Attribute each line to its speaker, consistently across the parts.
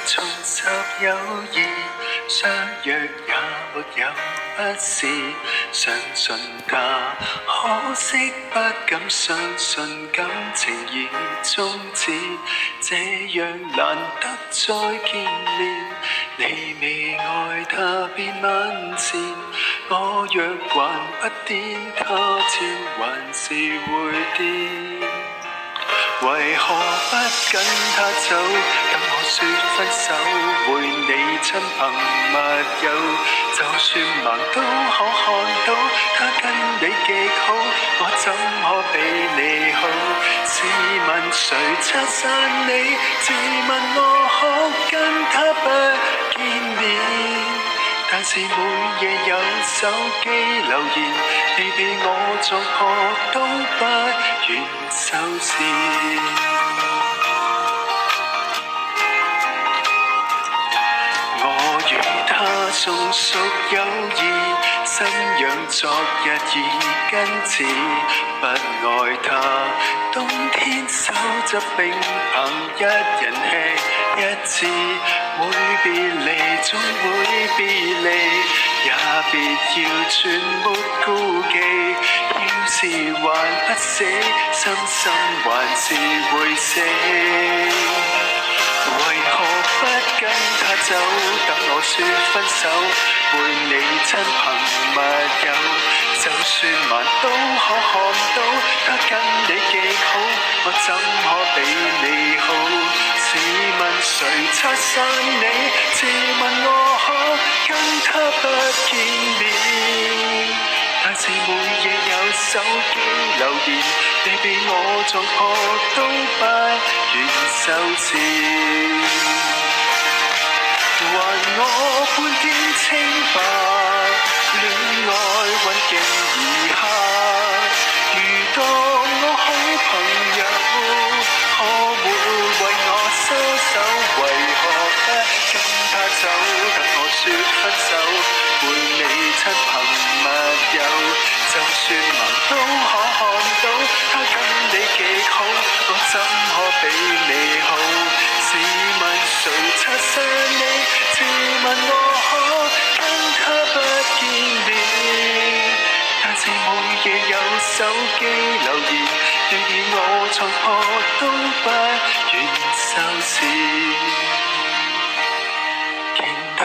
Speaker 1: 重拾友誼，相約也沒有不是相信他，可惜不敢相信感情已終止，這樣難得再見面。你未愛他便吻前，我若還不癲，他朝還是會癲。為何不跟他走？等我說分手，會你親朋密友，就算盲都可看到他跟你極好，我怎可比你好？試問誰拆散你？自問我可跟他不見面，但是每夜有手機留言，你比我再學都不願收線。我與他縱屬友誼，新樣昨日已根治，不愛他。冬天手執冰棒，一人吃一次，每別離總會別離，也別要全沒顧忌。要是還不死，深深還是會死。為何不跟他走？等我說分手，會你親朋密友，就算盲都可看到他跟你極好，我怎可比你好？試問誰拆散你？自問我可跟他不見面，但是每夜有手機留言，你比我再學都不願收線。還我半點清白，戀愛運勁而下。如當我好朋友，可會為我收手？為何不跟他走？等我說分手，會你親朋密友，就算盲都可看到他跟你極好，我怎可比你好？試問誰拆散你？自問我可跟他不見面，但是每夜有手機留言，你比我再學都不願收線。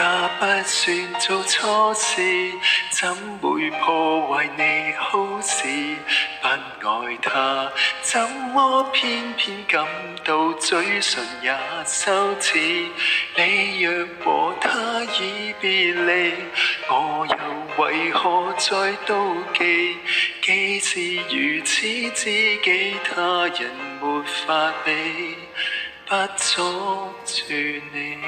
Speaker 1: 他不算做錯事，怎會破壞你好事？不愛他，怎麼偏偏感到嘴唇也羞恥？你若和他已別離，我又為何再妒忌？既是如此知己，他人沒法比，不阻住你。